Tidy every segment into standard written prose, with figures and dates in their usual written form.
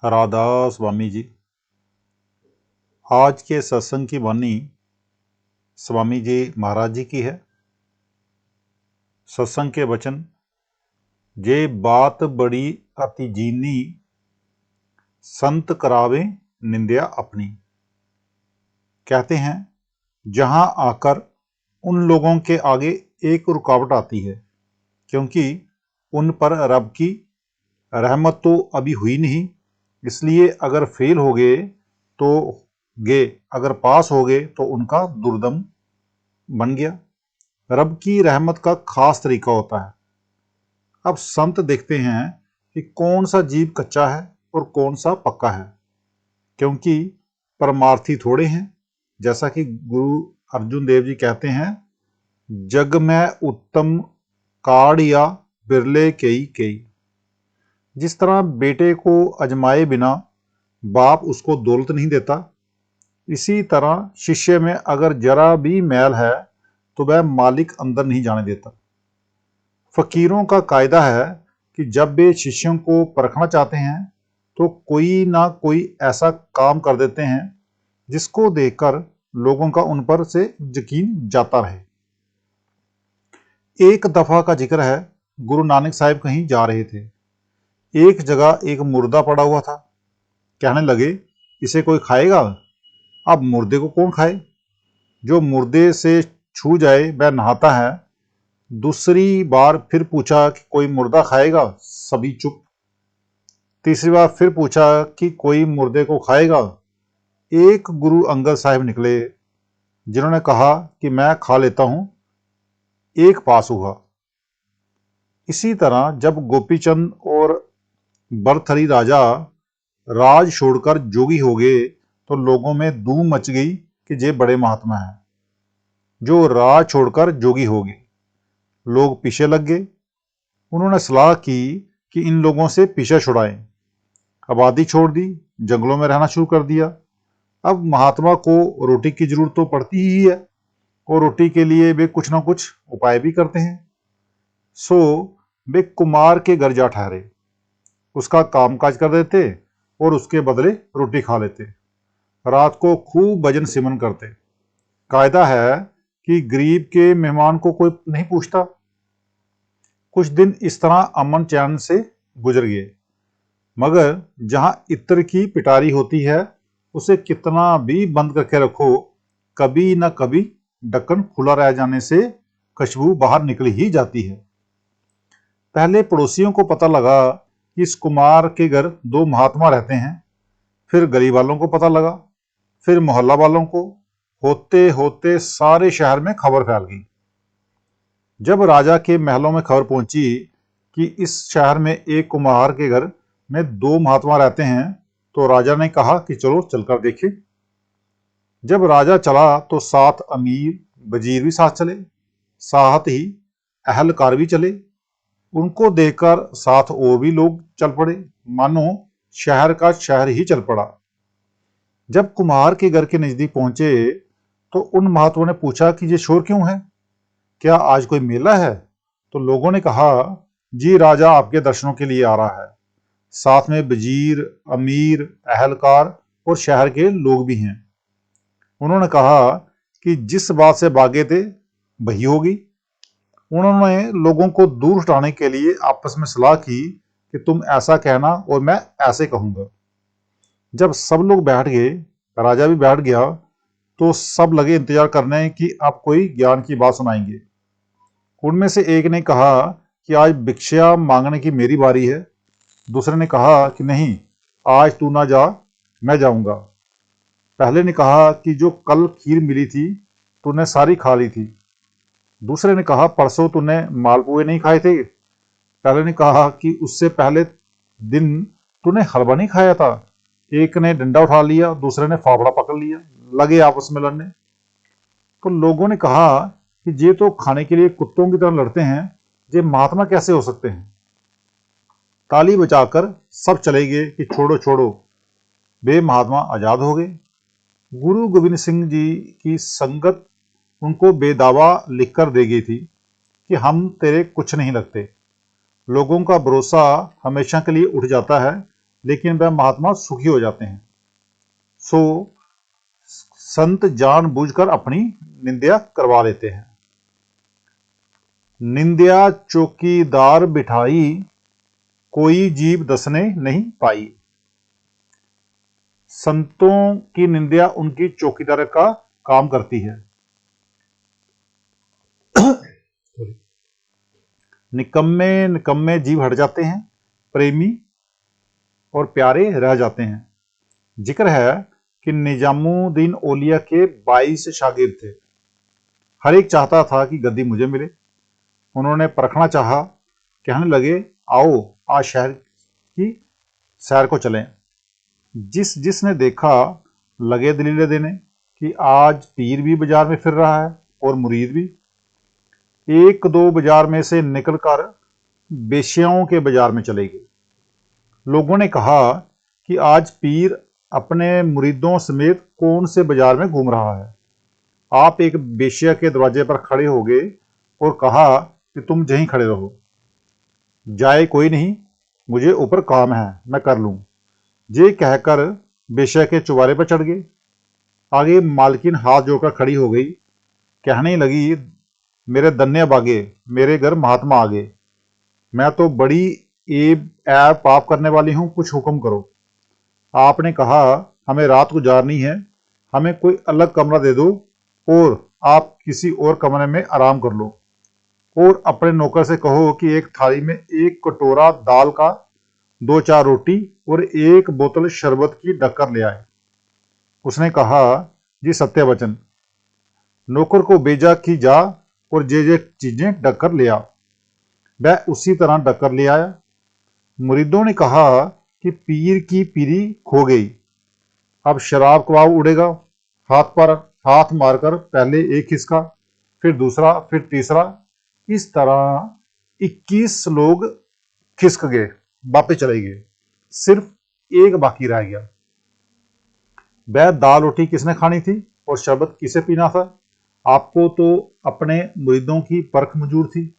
राधा स्वामी जी। आज के सत्संग की वाणी स्वामी जी महाराज जी की है। सत्संग के वचन, जे बात बड़ी अति जीनी, संत करावे निंदिया अपनी। कहते हैं, जहां आकर उन लोगों के आगे एक रुकावट आती है, क्योंकि उन पर रब की रहमत तो अभी हुई नहीं, इसलिए अगर फेल हो गए तो गए, अगर पास हो गए तो उनका दुर्दम बन गया। रब की रहमत का खास तरीका होता है। अब संत देखते हैं कि कौन सा जीव कच्चा है और कौन सा पक्का है, क्योंकि परमार्थी थोड़े हैं। जैसा कि गुरु अर्जुन देव जी कहते हैं, जग में उत्तम काढ़ या बिरले कई कई। जिस तरह बेटे को अजमाए बिना बाप उसको दौलत नहीं देता, इसी तरह शिष्य में अगर जरा भी मैल है तो वह मालिक अंदर नहीं जाने देता। फकीरों का कायदा है कि जब वे शिष्यों को परखना चाहते हैं तो कोई ना कोई ऐसा काम कर देते हैं जिसको देखकर लोगों का उन पर से यकीन जाता रहे। एक दफा का जिक्र है, गुरु नानक साहिब कहीं जा रहे थे। एक जगह एक मुर्दा पड़ा हुआ था। कहने लगे, इसे कोई खाएगा? अब मुर्दे को कौन खाए? जो मुर्दे से छू जाए वह नहाता है। दूसरी बार फिर पूछा कि कोई मुर्दा खाएगा? सभी चुप। तीसरी बार फिर पूछा कि कोई मुर्दे को खाएगा? एक गुरु अंगद साहिब निकले, जिन्होंने कहा कि मैं खा लेता हूं। एक पास हुआ। इसी तरह जब गोपीचंद और भरथरी राजा राज छोड़कर जोगी हो गए तो लोगों में धूम मच गई कि ये बड़े महात्मा हैं जो राज छोड़कर जोगी हो गए। लोग पीछे लग गए। उन्होंने सलाह की कि इन लोगों से पीछे छुड़ाएं। आबादी छोड़ दी, जंगलों में रहना शुरू कर दिया। अब महात्मा को रोटी की जरूरत तो पड़ती ही है और रोटी के लिए वे कुछ ना कुछ उपाय भी करते हैं। सो वे कुमार के घर जा ठहरे, उसका कामकाज कर देते और उसके बदले रोटी खा लेते। रात को खूब भजन सिमरन करते। कायदा है कि गरीब के मेहमान को कोई नहीं पूछता। कुछ दिन इस तरह अमन चैन से गुजर गए, मगर जहां इत्र की पिटारी होती है उसे कितना भी बंद करके रखो, कभी न कभी ढक्कन खुला रह जाने से खुशबू बाहर निकल ही जाती है। पहले पड़ोसियों को पता लगा कि इस कुमार के घर दो महात्मा रहते हैं, फिर गली वालों को पता लगा, फिर मोहल्ला वालों को। होते होते सारे शहर में खबर फैल गई। जब राजा के महलों में खबर पहुंची कि इस शहर में एक कुम्हार के घर में दो महात्मा रहते हैं, तो राजा ने कहा कि चलो चलकर देखें। जब राजा चला तो साथ अमीर वजीर भी साथ चले, साथ ही अहलकार भी चले। उनको देखकर साथ और भी लोग चल पड़े, मानो शहर का शहर ही चल पड़ा। जब कुम्हार के घर के नजदीक पहुंचे तो उन महात्माओं ने पूछा कि ये शोर क्यों है? क्या आज कोई मेला है? तो लोगों ने कहा, जी राजा आपके दर्शनों के लिए आ रहा है। साथ में वजीर, अमीर, अहलकार और शहर के लोग भी हैं। उन्होंने कहा कि जिस बात से भागे थे वही होगी। उन्होंने लोगों को दूर हटाने के लिए आपस में सलाह की कि तुम ऐसा कहना और मैं ऐसे कहूंगा। जब सब लोग बैठ गए, राजा भी बैठ गया, तो सब लगे इंतजार करने कि अब कोई ज्ञान की बात सुनाएंगे। उनमें से एक ने कहा कि आज भिक्षा मांगने की मेरी बारी है। दूसरे ने कहा कि नहीं, आज तू ना जा, मैं जाऊंगा। पहले ने कहा कि जो कल खीर मिली थी तूने सारी खा ली थी। दूसरे ने कहा, परसों तूने मालपुए नहीं खाए थे। पहले ने कहा कि उससे पहले दिन तूने हलवा नहीं खाया था। एक ने डंडा उठा लिया, दूसरे ने फावड़ा पकड़ लिया। लगे आपस में लड़ने। तो लोगों ने कहा कि ये तो खाने के लिए कुत्तों की तरह लड़ते हैं, ये महात्मा कैसे हो सकते हैं? ताली बजाकर सब चले गए कि छोड़ो छोड़ो, वे महात्मा आजाद हो गए। गुरु गोविंद सिंह जी की संगत उनको बेदावा लिखकर दे गई थी कि हम तेरे कुछ नहीं लगते। लोगों का भरोसा हमेशा के लिए उठ जाता है, लेकिन वह महात्मा सुखी हो जाते हैं। सो संत जानबूझकर अपनी निंदा करवा लेते हैं। निंदा चौकीदार बिठाई, कोई जीव दसने नहीं पाई। संतों की निंदा उनकी चौकीदार का काम करती है। निकम्मे निकम्मे जीव हट जाते हैं, प्रेमी और प्यारे रह जाते हैं। जिक्र है कि निजामुद्दीन औलिया के 22 शागिर्द थे। हर एक चाहता था कि गद्दी मुझे मिले। उन्होंने परखना चाहा, कहने लगे, आओ आज शहर की सैर को चलें। जिसने देखा लगे दलीलें देने कि आज पीर भी बाजार में फिर रहा है और मुरीद भी। एक दो बाजार में से निकलकर बेश्याओं के बाजार में चले गए। लोगों ने कहा कि आज पीर अपने मुरीदों समेत कौन से बाजार में घूम रहा है। आप एक बेश्या के दरवाजे पर खड़े हो गए और कहा कि तुम यहीं खड़े रहो, जाए कोई नहीं, मुझे ऊपर काम है, मैं कर लूं। ये कहकर बेश्या के चुबारे पर चढ़ गए। आगे मालकिन हाथ जोड़कर खड़ी हो गई, कहने लगी, मेरे दन्ने बागे, मेरे घर महात्मा आ गए। मैं तो बड़ी ऐब पाप करने वाली हूं, कुछ हुक्म करो। आपने कहा हमें रात गुजारनी है, हमें कोई अलग कमरा दे दो और आप किसी और कमरे में आराम कर लो। और अपने नौकर से कहो कि एक थाली में 1 कटोरा दाल का, 2-4 रोटी और 1 बोतल शरबत की डक्कर ले आए। उसने कहा, जी सत्य वचन। नौकर को भेजा कि जा और जे चीजें डक्कर ले आ। वह उसी तरह डक्कर ले आया। मुरीदों ने कहा कि पीर की पीरी खो गई, अब शराब कबाब उड़ेगा। हाथ पर हाथ मारकर पहले एक खिसका, फिर दूसरा, फिर तीसरा। इस तरह 21 लोग खिसक गए, वापस चले गए। सिर्फ एक बाकी रह गया। वह दाल रोटी किसने खानी थी और शरबत किसे पीना था? आपको तो अपने मुरीदों की परख मंजूर थी।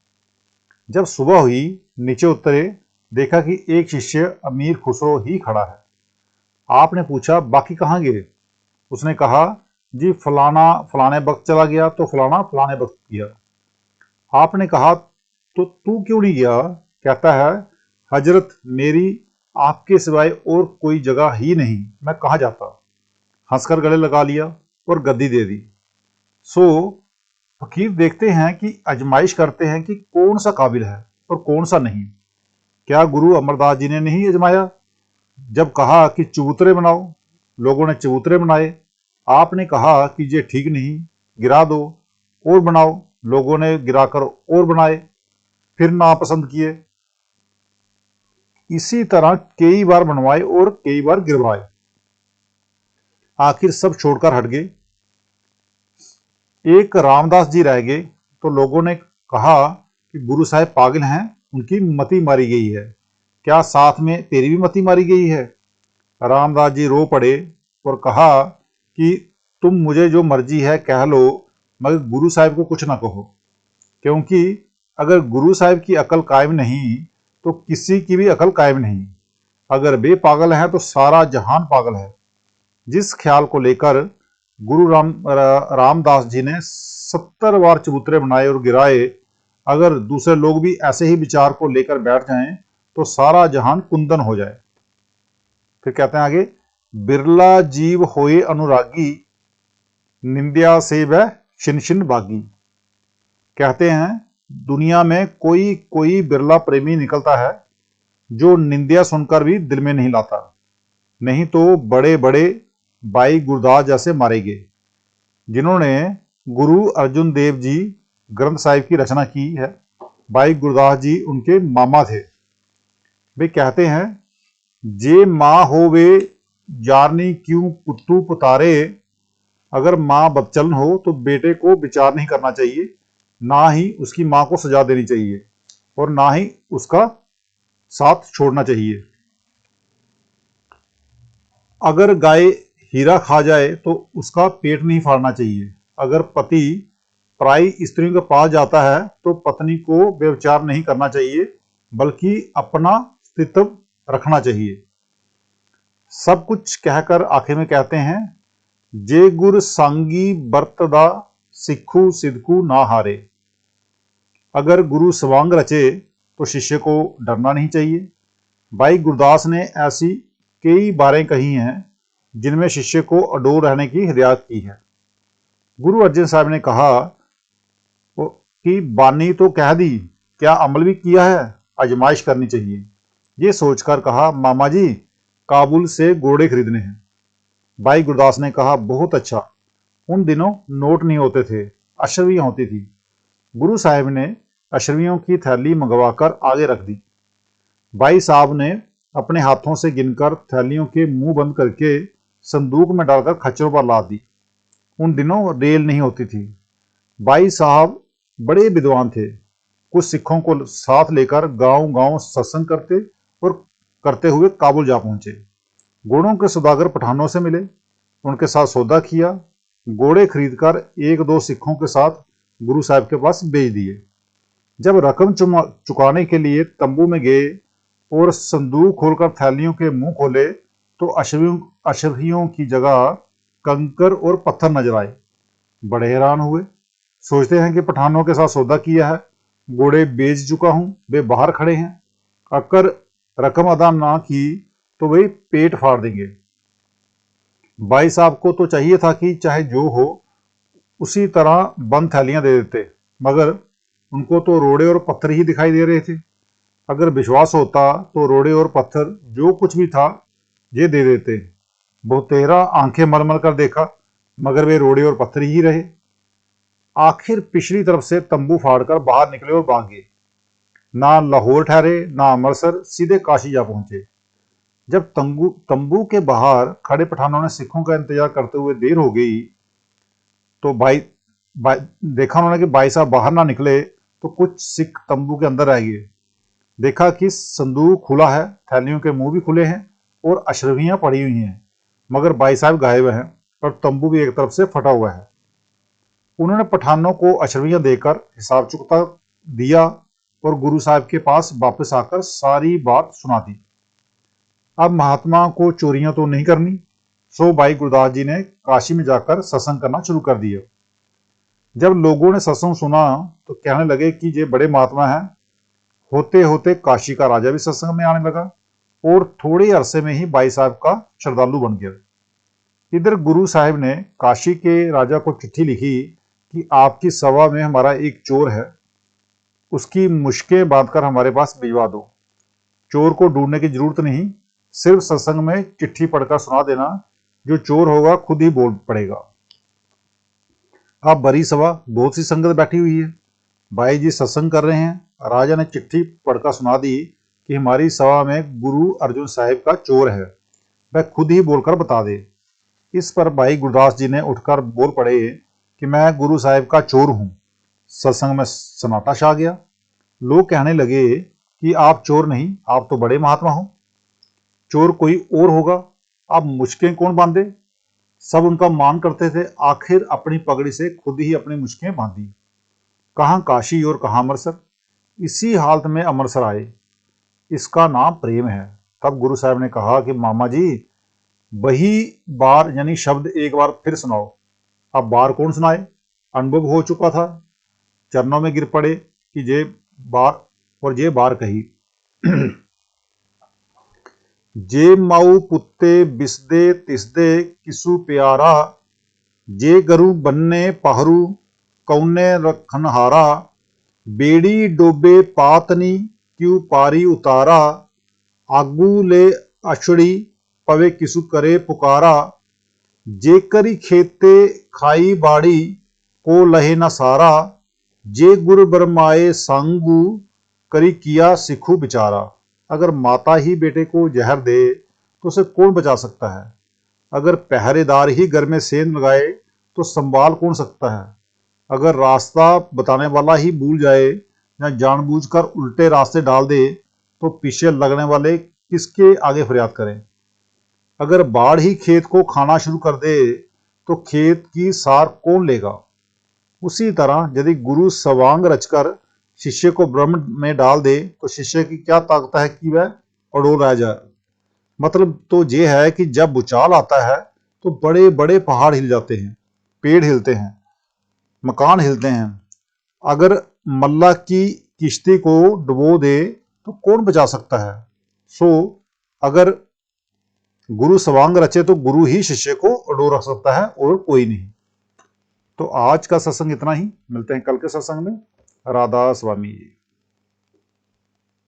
जब सुबह हुई, नीचे उतरे, देखा कि एक शिष्य अमीर खुसरो ही खड़ा है। आपने पूछा, बाकी कहाँ गए? उसने कहा, जी फलाना फलाने वक्त चला गया तो फलाना फलाने वक्त गया। आपने कहा, तो तू क्यों नहीं गया? कहता है, हजरत मेरी आपके सिवाय और कोई जगह ही नहीं, मैं कहाँ जाता। हंसकर गले लगा लिया और गद्दी दे दी। सो फकीर देखते हैं कि आजमाइश करते हैं कि कौन सा काबिल है और कौन सा नहीं। क्या गुरु अमरदास जी ने नहीं आजमाया? जब कहा कि चबूतरे बनाओ, लोगों ने चबूतरे बनाए। आपने कहा कि ये ठीक नहीं, गिरा दो और बनाओ, लोगों ने गिराकर और बनाए, फिर नापसंद किए। इसी तरह कई बार बनवाए और कई बार गिरवाए। आखिर सब छोड़कर हट गए। एक रामदास जी रह गए तो लोगों ने कहा कि गुरु साहब पागल हैं, उनकी मति मारी गई है। क्या साथ में तेरी भी मति मारी गई है? रामदास जी रो पड़े और कहा कि तुम मुझे जो मर्जी है कह लो, मगर गुरु साहब को कुछ ना कहो, क्योंकि अगर गुरु साहब की अकल कायम नहीं तो किसी की भी अकल कायम नहीं। अगर वे पागल हैं तो सारा जहान पागल है। जिस ख्याल को लेकर गुरु रामदास जी ने 70 बार चबूतरे बनाए और गिराए, अगर दूसरे लोग भी ऐसे ही विचार को लेकर बैठ जाएं तो सारा जहान कुंदन हो जाए। फिर कहते हैं आगे, बिरला जीव होए अनुरागी, निंद्या से वह छिन छिन बागी। कहते हैं दुनिया में कोई कोई बिरला प्रेमी निकलता है जो निंदिया सुनकर भी दिल में नहीं लाता, नहीं तो बड़े बड़े भाई गुरदास जैसे मारे गए, जिन्होंने गुरु अर्जुन देव जी ग्रंथ साहिब की रचना की है। भाई गुरदास जी उनके मामा थे। वे कहते हैं, जे माँ हो वे जारनी क्यों पुत्तू पुतारे। अगर माँ बदचलन हो तो बेटे को विचार नहीं करना चाहिए, ना ही उसकी माँ को सजा देनी चाहिए और ना ही उसका साथ छोड़ना चाहिए। अगर गाय हीरा खा जाए तो उसका पेट नहीं फाड़ना चाहिए। अगर पति पराई स्त्रियों के पास जाता है तो पत्नी को व्यभिचार नहीं करना चाहिए, बल्कि अपना अस्तित्व रखना चाहिए। सब कुछ कहकर आखिर में कहते हैं, जे गुर सांगी बरतदा सिक्खू सिद्धकू ना हारे। अगर गुरु सवांग रचे तो शिष्य को डरना नहीं चाहिए। भाई गुरदास ने ऐसी कई बातें कही हैं जिनमें शिष्य को अडोल रहने की हिदायत की है। गुरु अर्जन साहब ने कहा कि बानी तो कह दी, क्या अमल भी किया है? आजमाइश करनी चाहिए। ये सोचकर कहा, मामा जी काबुल से घोड़े खरीदने हैं। भाई गुरदास ने कहा, बहुत अच्छा। उन दिनों नोट नहीं होते थे, अशर्वियां होती थी। गुरु साहब ने अशर्वियों की थैली मंगवाकर आगे रख दी। भाई साहब ने अपने हाथों से गिनकर थैलियों के मुंह बंद करके संदूक में डालकर खच्चरों पर लाद दी। उन दिनों रेल नहीं होती थी। भाई साहब बड़े विद्वान थे। कुछ सिखों को साथ लेकर गांव गांव सत्संग करते हुए काबुल जा पहुंचे। घोड़ों के सौदागर पठानों से मिले, उनके साथ सौदा किया। घोड़े खरीदकर एक दो सिखों के साथ गुरु साहब के पास भेज दिए। जब रकम चुकाने के लिए तंबू में गए और संदूक खोलकर थैलियों के मुंह खोले तो अशर्फियों की जगह कंकर और पत्थर नजर आए। बड़े हैरान हुए। सोचते हैं कि पठानों के साथ सौदा किया है, घोड़े बेच चुका हूं, वे बाहर खड़े हैं, अगर रकम अदा ना की तो वे पेट फाड़ देंगे। भाई साहब को तो चाहिए था कि चाहे जो हो उसी तरह बंद थैलियां दे देते, मगर उनको तो रोड़े और पत्थर ही दिखाई दे रहे थे। अगर विश्वास होता तो रोड़े और पत्थर जो कुछ भी था ये दे देते। बहुतेरा आंखें मल मल कर देखा, मगर वे रोड़े और पत्थर ही रहे। आखिर पिछली तरफ से तंबू फाड़कर बाहर निकले और भाग गए। ना लाहौर ठहरे ना अमृतसर, सीधे काशी जा पहुंचे। जब तंबू के बाहर खड़े पठानों ने सिखों का इंतजार करते हुए देर हो गई तो देखा उन्होंने कि भाई साहब बाहर ना निकले तो कुछ सिख तंबू के अंदर रह गए। देखा कि संदूक खुला है, थैलियों के मुंह भी खुले हैं और अशर्फियां पड़ी हुई हैं, मगर भाई साहब गायब हैं और तंबू भी एक तरफ से फटा हुआ है। उन्होंने पठानों को अशर्फियां देकर हिसाब चुकता दिया और गुरु साहब के पास वापस आकर सारी बात सुना दी। अब महात्मा को चोरियां तो नहीं करनी, सो भाई गुरदास जी ने काशी में जाकर सत्संग करना शुरू कर दिया। जब लोगों ने सत्संग सुना तो कहने लगे कि ये बड़े महात्मा हैं। होते होते काशी का राजा भी सत्संग में आने लगा और थोड़े अरसे में ही भाई साहब का श्रद्धालु बन गया। इधर गुरु साहब ने काशी के राजा को चिट्ठी लिखी कि आपकी सभा में हमारा एक चोर है, उसकी मुश्कें बांधकर हमारे पास भिजवा दो। चोर को ढूंढने की जरूरत नहीं, सिर्फ सत्संग में चिट्ठी पढ़कर सुना देना, जो चोर होगा खुद ही बोल पड़ेगा। अब बड़ी सभा, बहुत सी संगत बैठी हुई है, भाई जी सत्संग कर रहे हैं। राजा ने चिट्ठी पढ़कर सुना दी कि हमारी सभा में गुरु अर्जुन साहिब का चोर है, वह खुद ही बोलकर बता दे। इस पर भाई गुरदास जी ने उठकर बोल पड़े कि मैं गुरु साहिब का चोर हूं। सत्संग में सन्नाटा छा गया। लोग कहने लगे कि आप चोर नहीं, आप तो बड़े महात्मा हो, चोर कोई और होगा, अब मुश्कें कौन बांधे। सब उनका मान करते थे। आखिर अपनी पगड़ी से खुद ही अपनी मुश्कें बांधी। कहां काशी और कहां अमृतसर। इसी हालत में अमृतसर आए। इसका नाम प्रेम है। तब गुरु साहब ने कहा कि मामा जी वही बार यानी शब्द एक बार फिर सुनाओ। अब बार कौन सुनाए, अनुभव हो चुका था। चरणों में गिर पड़े कि ये बार और ये बार कही। जे माऊ पुत्ते बिसदे तिसदे किसु प्यारा, जे गरु बन्ने पहरू कौने रखनहारा, बेड़ी डोबे पातनी क्यों पारी उतारा, आगू ले अछड़ी पवे किसु करे पुकारा, जे करी खेते खाई बाड़ी को लहे न सारा, जे गुर बरमाए सांगू करी किया सिखू बिचारा। अगर माता ही बेटे को जहर दे तो उसे कौन बचा सकता है। अगर पहरेदार ही घर में सेंध लगाए तो संभाल कौन सकता है। अगर रास्ता बताने वाला ही भूल जाए या जानबूझकर उल्टे रास्ते डाल दे तो पीछे लगने वाले किसके आगे फरियाद करें। अगर बाढ़ ही खेत को खाना शुरू कर दे तो खेत की सार कौन लेगा। उसी तरह यदि गुरु सवांग रचकर शिष्य को ब्रह्म में डाल दे तो शिष्य की क्या ताकत है कि वह अड़ोल रह जाए। मतलब तो ये है कि जब भूचाल आता है तो बड़े बड़े पहाड़ हिल जाते हैं, पेड़ हिलते हैं, मकान हिलते हैं। अगर मल्लाह की किश्ती को डुबो दे तो कौन बचा सकता है। सो अगर गुरु सवांग रचे तो गुरु ही शिष्य को अडो रख सकता है और कोई नहीं। तो आज का सत्संग इतना ही, मिलते हैं कल के सत्संग में। राधा स्वामी जी।